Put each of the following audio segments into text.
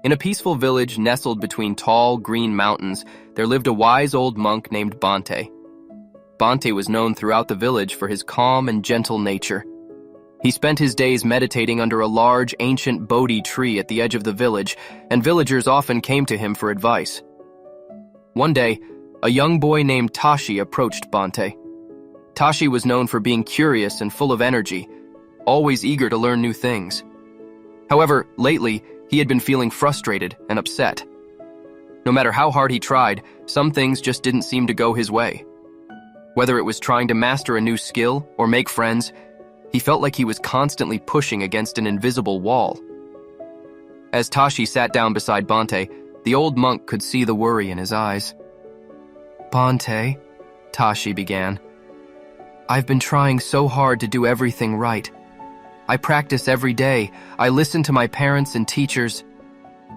In a peaceful village nestled between tall, green mountains, there lived a wise old monk named Bhante. Bhante was known throughout the village for his calm and gentle nature. He spent his days meditating under a large, ancient Bodhi tree at the edge of the village, and villagers often came to him for advice. One day, a young boy named Tashi approached Bhante. Tashi was known for being curious and full of energy, always eager to learn new things. However, lately, he had been feeling frustrated and upset. No matter how hard he tried, some things just didn't seem to go his way. Whether it was trying to master a new skill or make friends, he felt like he was constantly pushing against an invisible wall. As Tashi sat down beside Bhante, the old monk could see the worry in his eyes. "Bhante," Tashi began, "I've been trying so hard to do everything right. I practice every day, I listen to my parents and teachers,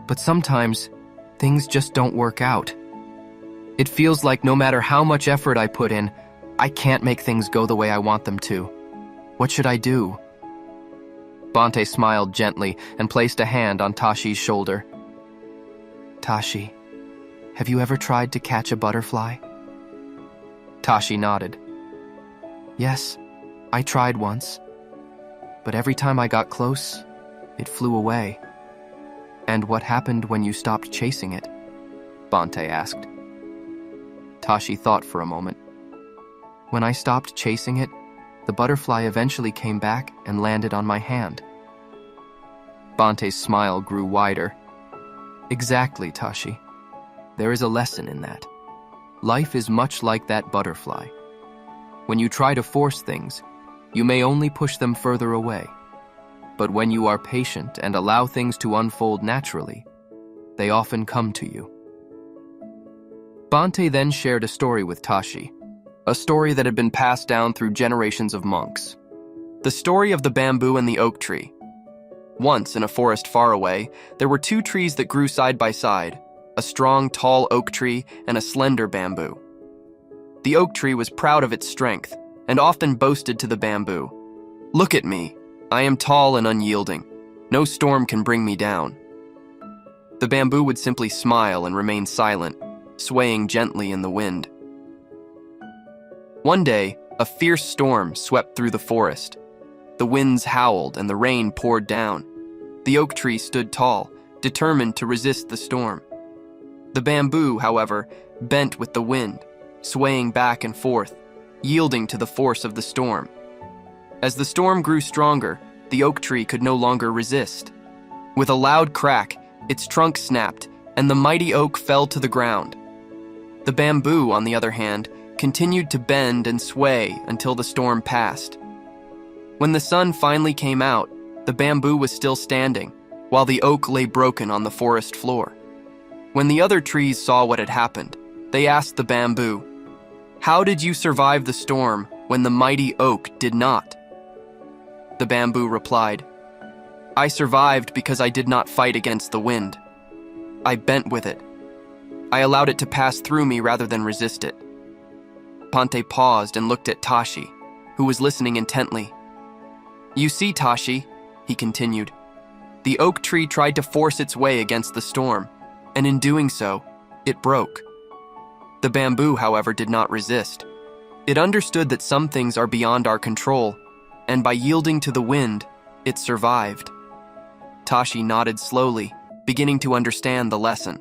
but sometimes things just don't work out. It feels like no matter how much effort I put in, I can't make things go the way I want them to. What should I do?" Bhante smiled gently and placed a hand on Tashi's shoulder. "Tashi, have you ever tried to catch a butterfly?" Tashi nodded. "Yes, I tried once. But every time I got close, it flew away." "And what happened when you stopped chasing it?" Bhante asked. Tashi thought for a moment. "When I stopped chasing it, the butterfly eventually came back and landed on my hand." Bhante's smile grew wider. "Exactly, Tashi. There is a lesson in that. Life is much like that butterfly. When you try to force things, you may only push them further away. But when you are patient and allow things to unfold naturally, they often come to you." Bhante then shared a story with Tashi, a story that had been passed down through generations of monks. The story of the bamboo and the oak tree. Once, in a forest far away, there were two trees that grew side by side, a strong, tall oak tree and a slender bamboo. The oak tree was proud of its strength and often boasted to the bamboo, "Look at me. I am tall and unyielding. No storm can bring me down." The bamboo would simply smile and remain silent, swaying gently in the wind. One day, a fierce storm swept through the forest. The winds howled and the rain poured down. The oak tree stood tall, determined to resist the storm. The bamboo, however, bent with the wind, swaying back and forth, yielding to the force of the storm. As the storm grew stronger, the oak tree could no longer resist. With a loud crack, its trunk snapped, and the mighty oak fell to the ground. The bamboo, on the other hand, continued to bend and sway until the storm passed. When the sun finally came out, the bamboo was still standing, while the oak lay broken on the forest floor. When the other trees saw what had happened, they asked the bamboo, "How did you survive the storm when the mighty oak did not?" The bamboo replied, "I survived because I did not fight against the wind. I bent with it. I allowed it to pass through me rather than resist it." Bhante paused and looked at Tashi, who was listening intently. "You see, Tashi," he continued, "the oak tree tried to force its way against the storm, and in doing so, it broke. The bamboo, however, did not resist. It understood that some things are beyond our control, and by yielding to the wind, it survived." Tashi nodded slowly, beginning to understand the lesson.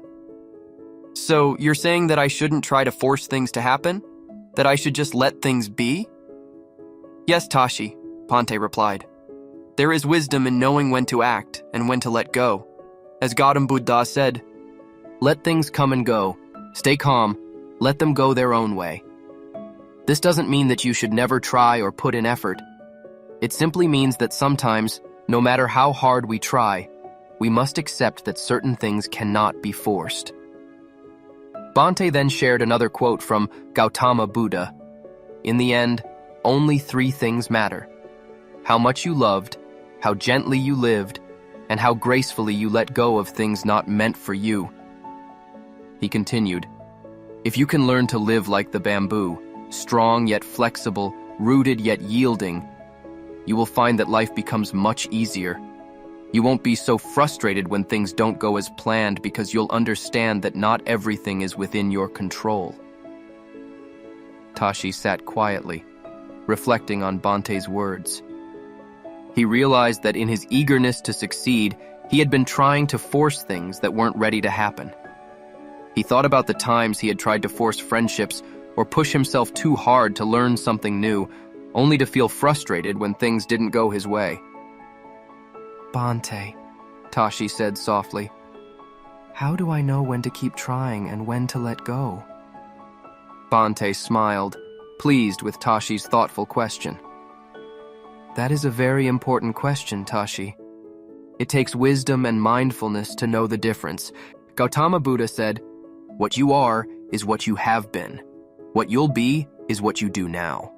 "So, you're saying that I shouldn't try to force things to happen? That I should just let things be?" "Yes, Tashi," Bhante replied. "There is wisdom in knowing when to act and when to let go. As Gautam Buddha said, 'Let things come and go. Stay calm. Let them go their own way.' This doesn't mean that you should never try or put in effort. It simply means that sometimes, no matter how hard we try, we must accept that certain things cannot be forced." Bhante then shared another quote from Gautama Buddha. "In the end, only three things matter: how much you loved, how gently you lived, and how gracefully you let go of things not meant for you." He continued, "If you can learn to live like the bamboo, strong yet flexible, rooted yet yielding, you will find that life becomes much easier. You won't be so frustrated when things don't go as planned because you'll understand that not everything is within your control. Tashi sat quietly, reflecting on Bante's words. He realized that in his eagerness to succeed, he had been trying to force things that weren't ready to happen. He thought about the times he had tried to force friendships or push himself too hard to learn something new, only to feel frustrated when things didn't go his way. Bante, Tashi said softly, how do I know when to keep trying and when to let go? Bante smiled, pleased with Tashi's thoughtful question. That is a very important question, Tashi. It takes wisdom and mindfulness to know the difference. Gautama Buddha said, "What you are is what you have been. What you'll be is what you do now."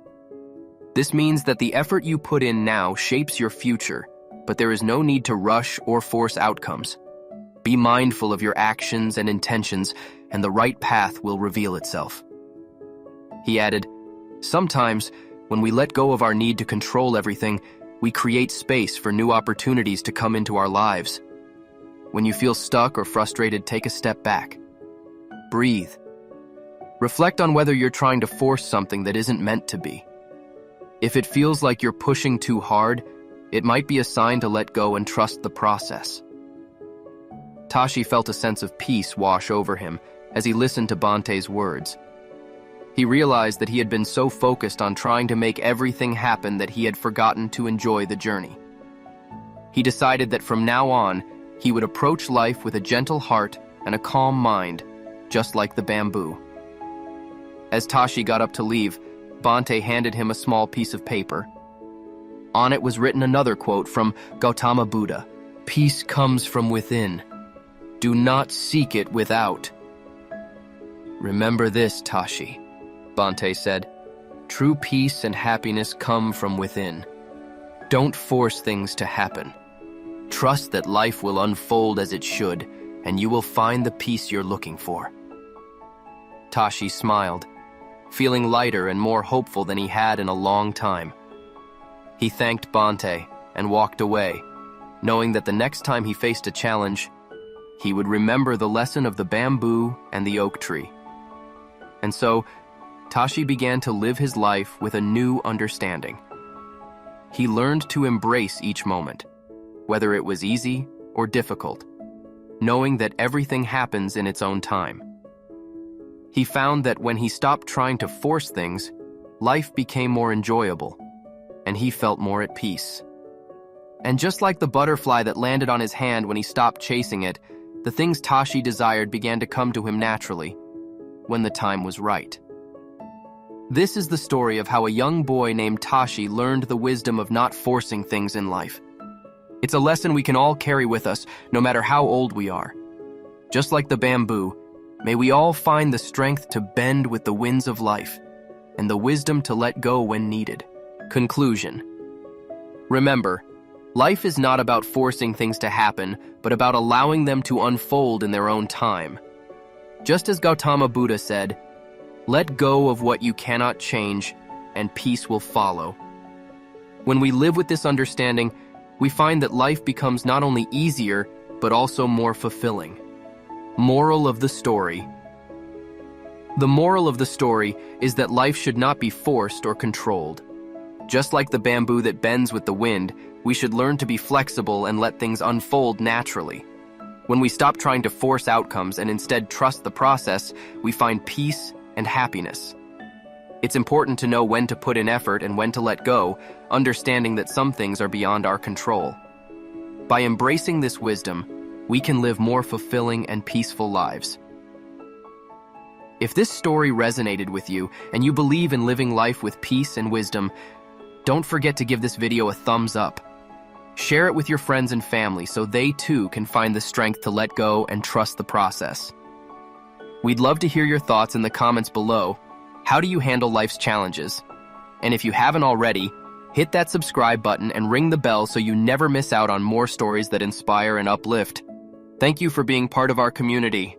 This means that the effort you put in now shapes your future, but there is no need to rush or force outcomes. Be mindful of your actions and intentions, and the right path will reveal itself. He added, sometimes, when we let go of our need to control everything, we create space for new opportunities to come into our lives. When you feel stuck or frustrated, take a step back. Breathe. Reflect on whether you're trying to force something that isn't meant to be. If it feels like you're pushing too hard, it might be a sign to let go and trust the process. Tashi felt a sense of peace wash over him as he listened to Bante's words. He realized that he had been so focused on trying to make everything happen that he had forgotten to enjoy the journey. He decided that from now on, he would approach life with a gentle heart and a calm mind, just like the bamboo. As Tashi got up to leave, Bante handed him a small piece of paper. On it was written another quote from Gautama Buddha, "Peace comes from within. Do not seek it without." "Remember this, Tashi," Bante said. "True peace and happiness come from within. Don't force things to happen. Trust that life will unfold as it should, and you will find the peace you're looking for." Tashi smiled, feeling lighter and more hopeful than he had in a long time. He thanked Bante and walked away, knowing that the next time he faced a challenge, he would remember the lesson of the bamboo and the oak tree. And so, Tashi began to live his life with a new understanding. He learned to embrace each moment, whether it was easy or difficult, knowing that everything happens in its own time. He found that when he stopped trying to force things, life became more enjoyable, and he felt more at peace. And just like the butterfly that landed on his hand when he stopped chasing it, the things Tashi desired began to come to him naturally, when the time was right. This is the story of how a young boy named Tashi learned the wisdom of not forcing things in life. It's a lesson we can all carry with us, no matter how old we are. Just like the bamboo, may we all find the strength to bend with the winds of life, and the wisdom to let go when needed. Conclusion. Remember, life is not about forcing things to happen, but about allowing them to unfold in their own time. Just as Gautama Buddha said, "Let go of what you cannot change, and peace will follow." When we live with this understanding, we find that life becomes not only easier, but also more fulfilling. Moral of the story. The moral of the story is that life should not be forced or controlled. Just like the bamboo that bends with the wind, we should learn to be flexible and let things unfold naturally. When we stop trying to force outcomes and instead trust the process, we find peace and happiness. It's important to know when to put in effort and when to let go, understanding that some things are beyond our control. By embracing this wisdom, we can live more fulfilling and peaceful lives. If this story resonated with you and you believe in living life with peace and wisdom, don't forget to give this video a thumbs up. Share it with your friends and family so they too can find the strength to let go and trust the process. We'd love to hear your thoughts in the comments below. How do you handle life's challenges? And if you haven't already, hit that subscribe button and ring the bell so you never miss out on more stories that inspire and uplift. Thank you for being part of our community.